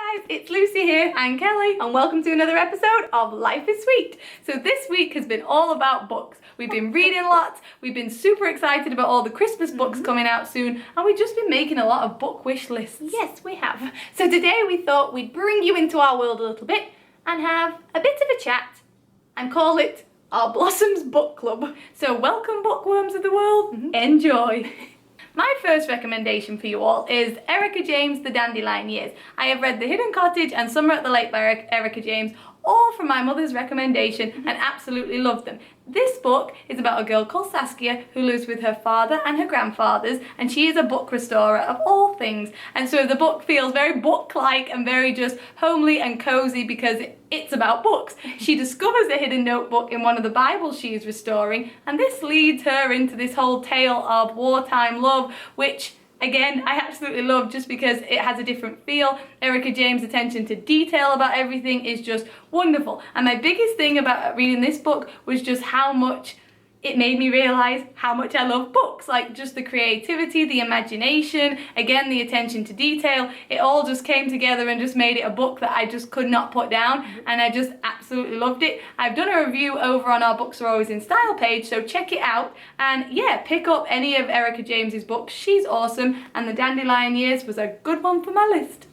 guys, it's Lucy here and Kelly, and welcome to another episode of Life is Sweet. So this week has been all about books. We've been reading lots, we've been super excited about all the Christmas books coming out soon, and we've just been making a lot of book wish lists. Yes, we have. So today we thought we'd bring you into our world a little bit and have a bit of a chat and call it our Blossoms Book Club. So welcome bookworms of the world, enjoy. My first recommendation for you all is Erika James' The Dandelion Years. I have read The Hidden Cottage and Summer at the Lake by Erika James, all from my mother's recommendation, and absolutely loved them. This book is about a girl called Saskia who lives with her father and her grandfathers, and she is a book restorer of all things. And so the book feels very book-like and very just homely and cozy because it's about books. She discovers a hidden notebook in one of the Bibles she is restoring, and this leads her into this whole tale of wartime love, which again, I absolutely love just because it has a different feel. Erika James' attention to detail about everything is just wonderful. And my biggest thing about reading this book was just how much it made me realise how much I love books. Like just the creativity, the imagination, again the attention to detail. It all just came together and just made it a book that I just could not put down, and I just absolutely loved it. I've done a review over on our Books Are Always in Style page, so check it out. And yeah, pick up any of Erika James's books. She's awesome, and The Dandelion Years was a good one for my list.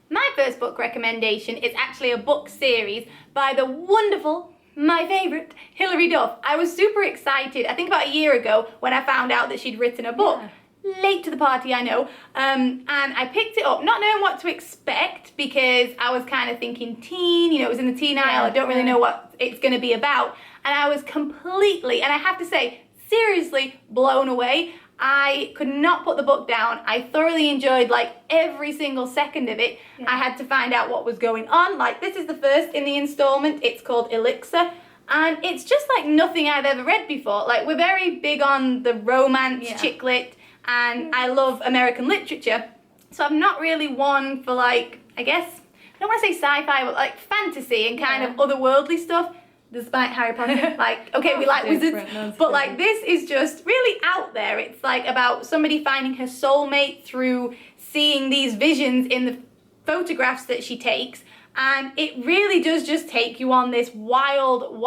My first book recommendation is actually a book series by the wonderful, my favourite, Hilary Duff. I was super excited, I think about a year ago, when I found out that she'd written a book. Yeah. Late to the party, I know. And I picked it up, not knowing what to expect, because I was kind of thinking teen, you know, it was in the teen aisle, I don't really know what it's going to be about. And I was completely, and I have to say, seriously blown away. I could not put the book down. I thoroughly enjoyed like every single second of it. Yeah. I had to find out what was going on. Like this is the first in the installment. It's called Elixir. And it's just like nothing I've ever read before. Like we're very big on the romance, chick lit, and I love American literature. So I'm not really one for like, I guess, I don't want to say sci-fi, but like fantasy and kind of otherworldly stuff. Despite Harry Potter, like, okay, we like wizards, but like this is just really out there. It's like about somebody finding her soulmate through seeing these visions in the photographs that she takes. And it really does just take you on this wild,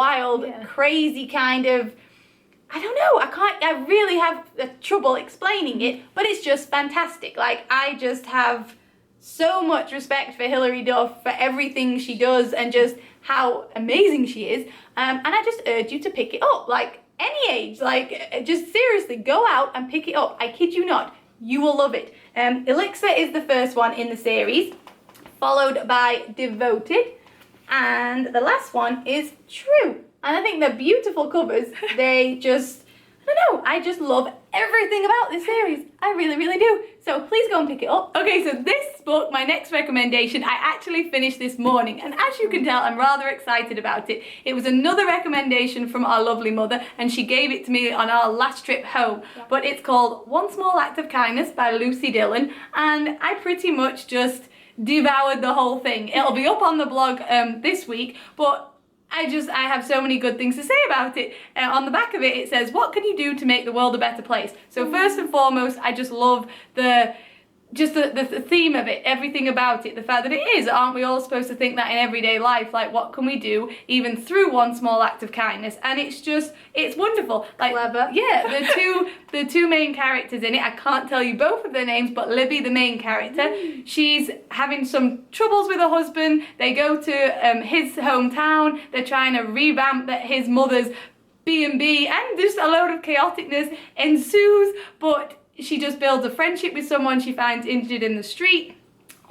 crazy kind of, I don't know, I really have trouble explaining it, but it's just fantastic. Like, I just have so much respect for Hilary Duff, for everything she does, and just how amazing she is, and I just urge you to pick it up, like any age, like just seriously go out and pick it up. I kid you not, you will love it. Elixir is the first one in the series, followed by Devoted, and the last one is True. And I think they're beautiful covers. They just, I don't know, I just love everything about this series. I really do. So please go and pick it up. Okay, so this book, my next recommendation, I actually finished this morning, and as you can tell, I'm rather excited about it. It was another recommendation from our lovely mother, and she gave it to me on our last trip home. But it's called One Small Act of Kindness by Lucy Dillon, and I pretty much just devoured the whole thing. It'll be up on the blog this week, but I have so many good things to say about it. On the back of it, it says, what can you do to make the world a better place? So first and foremost, I just love the theme of it, everything about it, the fact that it is, aren't we all supposed to think that in everyday life, like what can we do even through one small act of kindness? And it's just, it's wonderful. Like, clever. Yeah, the two main characters in it, I can't tell you both of their names, but Libby, the main character, she's having some troubles with her husband. They go to his hometown, they're trying to revamp his mother's B&B, and just a load of chaoticness ensues, but she just builds a friendship with someone she finds injured in the street,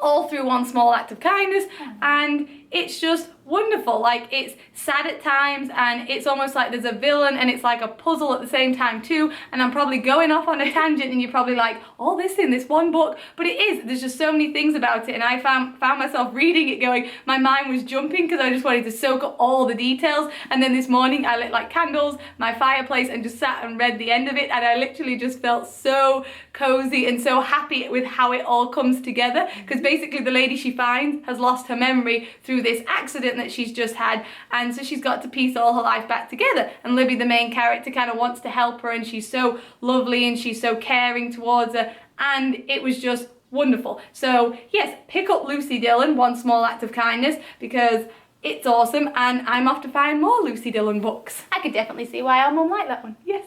all through one small act of kindness, and it's just wonderful. Like, it's sad at times, and it's almost like there's a villain, and it's like a puzzle at the same time too, and I'm probably going off on a tangent, and you're probably like, all this in this one book, but it is, there's just so many things about it, and I found myself reading it going, my mind was jumping, because I just wanted to soak up all the details, and then this morning I lit like candles, my fireplace, and just sat and read the end of it, and I literally just felt so cozy and so happy with how it all comes together, because basically the lady she finds has lost her memory through this accident that she's just had, and so she's got to piece all her life back together, and Libby, the main character, kind of wants to help her, and she's so lovely and she's so caring towards her, and it was just wonderful. So yes, pick up Lucy Dillon, One Small Act of Kindness, because it's awesome, and I'm off to find more Lucy Dillon books. I could definitely see why our mum liked that one. Yes.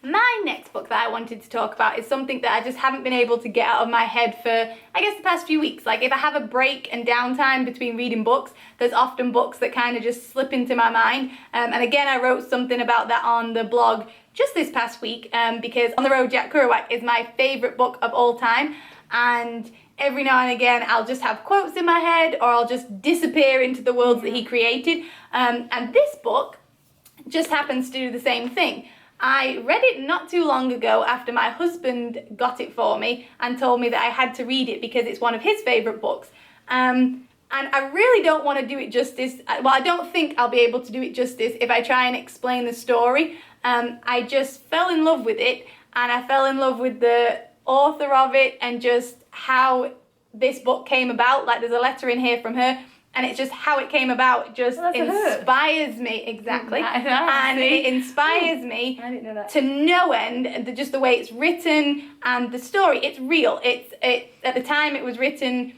My next book that I wanted to talk about is something that I just haven't been able to get out of my head for, I guess, the past few weeks. Like, if I have a break and downtime between reading books, there's often books that kind of just slip into my mind. And again, I wrote something about that on the blog just this past week, because On the Road Jack Kerouac is my favourite book of all time. And every now and again, I'll just have quotes in my head, or I'll just disappear into the worlds that he created. And this book just happens to do the same thing. I read it not too long ago after my husband got it for me and told me that I had to read it because it's one of his favourite books. And I really don't want to do it justice. Well, I don't think I'll be able to do it justice if I try and explain the story. I just fell in love with it, and I fell in love with the author of it and just how this book came about. Like, there's a letter in here from her, and it's just how it came about just inspires me. Exactly. And it inspires me I didn't know that. to no end, just the way it's written and the story. It's real. It at the time it was written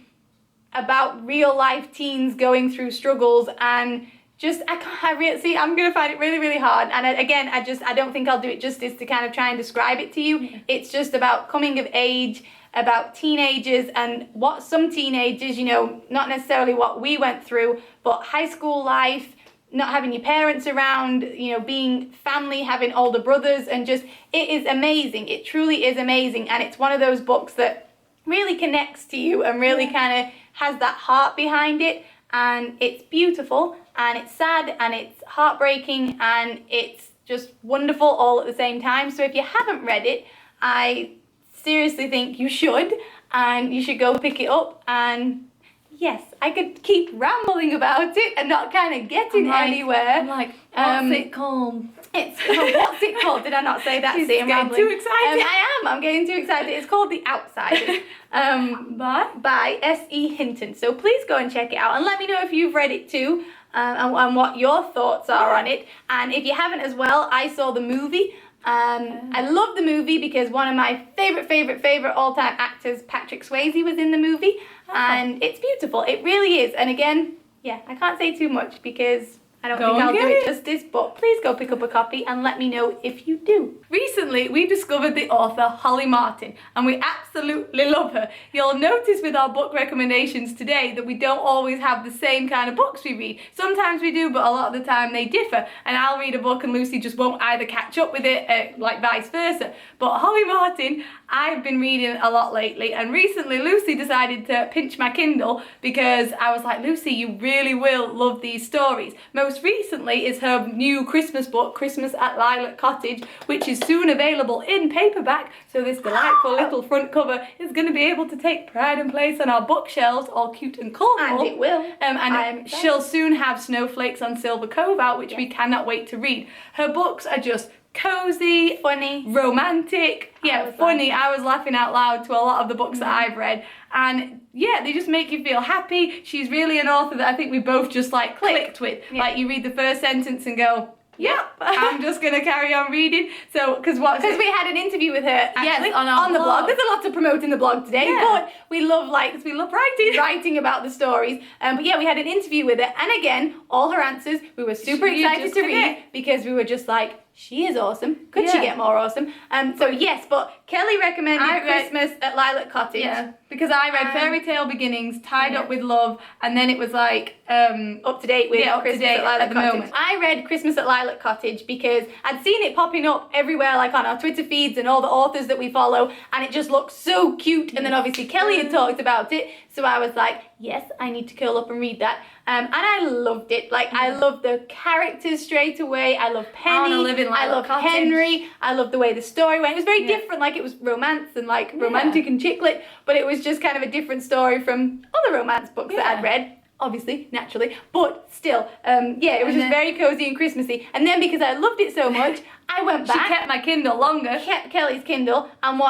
about real life teens going through struggles, and just I'm gonna find it really, really hard. And I don't think I'll do it justice to kind of try and describe it to you. Yeah. It's just about coming of age, about teenagers, and what some teenagers, you know, not necessarily what we went through, but high school life, not having your parents around, you know, being family, having older brothers, and just, it is amazing. It truly is amazing. And it's one of those books that really connects to you and really kind of has that heart behind it. And it's beautiful, and it's sad, and it's heartbreaking, and it's just wonderful all at the same time. So if you haven't read it, I seriously think you should, and you should go pick it up. And yes, I could keep rambling about it and not kind of getting anywhere. I'm like, what's it called? What's it called? Did I not say that? She's See, I'm getting rambling. too excited. I'm getting too excited. It's called The Outsiders. By S.E. Hinton. So please go and check it out, and let me know if you've read it too, and what your thoughts are on it. And if you haven't as well, I saw the movie. I love the movie because one of my favorite all-time actors, Patrick Swayze, was in the movie, and it's beautiful. It really is. And again, yeah, I can't say too much because I don't think I'll do it justice, but please go pick up a copy and let me know if you do. Recently, we discovered the author Holly Marten, and we absolutely love her. You'll notice with our book recommendations today that we don't always have the same kind of books we read. Sometimes we do, but a lot of the time they differ, and I'll read a book and Lucy just won't either catch up with it, like vice versa. But Holly Marten, I've been reading a lot lately, and recently Lucy decided to pinch my Kindle because I was like, Lucy, you really will love these stories. Most recently is her new Christmas book, Christmas at Lilac Cottage, which is soon available in paperback. So this delightful little front cover is going to be able to take pride and place on our bookshelves, all cute and colourful. And it will. And she'll soon have Snowflakes on Silver Cove out, which we cannot wait to read. Her books are just cozy, funny, romantic, funny. I was laughing out loud to a lot of the books that I've read, and yeah, they just make you feel happy. She's really an author that I think we both just like clicked with. Like, you read the first sentence and go, yep, I'm just gonna carry on reading. So, because we had an interview with her actually, on the blog. There's a lot to promote in the blog today, but we love writing about the stories. But yeah, we had an interview with her, and again, all her answers we were super excited to read because we were just like, she is awesome. Could she get more awesome? So yes, but Kelly recommended Christmas at Lilac Cottage. Yeah, because I read Fairy Tale Beginnings, Tied Up with Love, and then it was like up to date with Christmas at Lilac the Cottage. moment. I read Christmas at Lilac Cottage because I'd seen it popping up everywhere, like on our Twitter feeds and all the authors that we follow, and it just looked so cute. And then obviously Kelly had talked about it, so I was like, yes, I need to curl up and read that. And I loved it. Like, I loved the characters straight away. I love Penny. I love Henry. I loved the way the story went. It was very different. Like, it was romance and like romantic and chick lit, but it was just kind of a different story from other romance books that I'd read. Obviously, naturally, but still, it was just very cozy and Christmassy. And then because I loved it so much, I went back. She kept my Kindle longer. Kept Kelly's Kindle and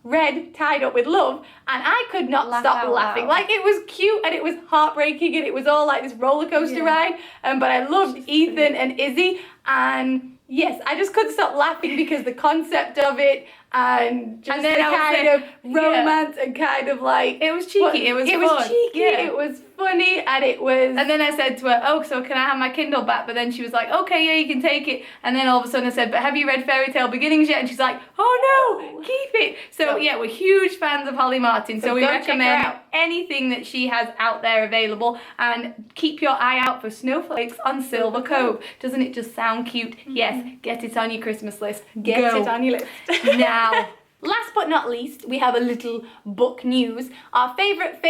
read Tied Up with Love, and I could not stop laughing. Like, it was cute and it was heartbreaking and it was all like this roller coaster ride. But I loved Ethan and Izzy, and yes, I just couldn't stop laughing because the concept of it and just then the I would kind say- of romance and kind of like It was cheeky. It was it fun. was cheeky. Yeah. It was funny, and it was. And then I said to her, oh, so can I have my Kindle back? But then she was like, okay, yeah, you can take it. And then all of a sudden I said, but have you read Fairy Tale Beginnings yet? And she's like, oh no, keep it. So yeah, we're huge fans of Holly Marten. So we go check her recommend out. anything that she has out there available. And keep your eye out for Snowflakes on Silver Cove. Doesn't it just sound cute? Yes, get it on your Christmas list. Get Go. it on your list. Now. Last but not least, we have a little book news. Our favorite,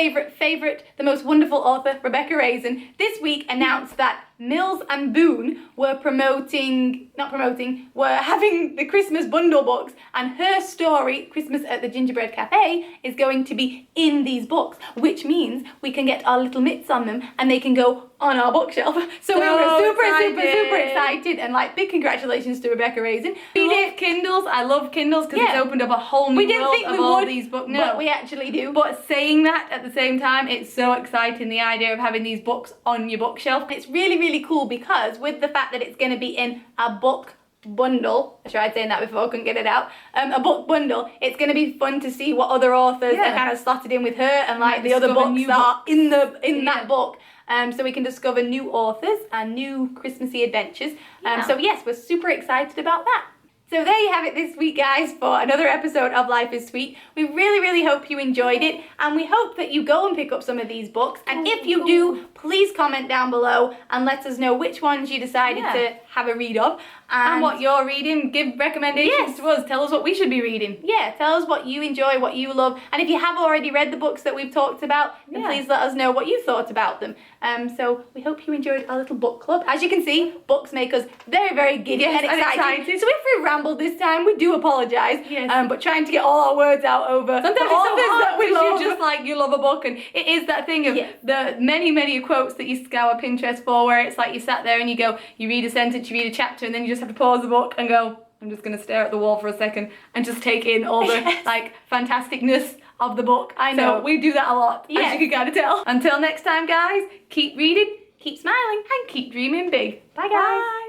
the most wonderful author, Rebecca Raisin, this week announced that Mills and Boon were having the Christmas bundle books, and her story, Christmas at the Gingerbread Cafe, is going to be in these books, which means we can get our little mitts on them and they can go on our bookshelf. So we were super excited, and like big congratulations to Rebecca Raisin. I love Kindles because it's opened up a whole new We didn't world think of we all would, these books. but we actually do. But saying that at the same time, it's so exciting, the idea of having these books on your bookshelf. It's really cool because with the fact that it's going to be in a book bundle, I tried saying that before, I couldn't get it out, a book bundle, it's going to be fun to see what other authors are kind of slotted in with her, and like the other books that are in that book. So we can discover new authors and new Christmassy adventures. So yes, we're super excited about that. So there you have it this week, guys, for another episode of Life is Sweet. We really hope you enjoyed it, and we hope that you go and pick up some of these books. And if you do, please comment down below and let us know which ones you decided to have a read of. And what you're reading, give recommendations to us. Tell us what we should be reading. Yeah, tell us what you enjoy, what you love. And if you have already read the books that we've talked about, then please let us know what you thought about them. So we hope you enjoyed our little book club. As you can see, books make us very giddy and excited. So if we rambled this time, we do apologise. Yes. But trying to get all our words out over Sometimes it's all so this hard that we because love. you just like, you love a book, and it is that thing of the many quotes that you scour Pinterest for, where it's like you sat there and you go, you read a sentence, you read a chapter, and then you just have to pause the book and go, I'm just going to stare at the wall for a second and just take in all the like fantasticness of the book. I know. So we do that a lot, as you can kind of tell. Until next time, guys, keep reading, keep smiling, and keep dreaming big. Bye, guys. Bye.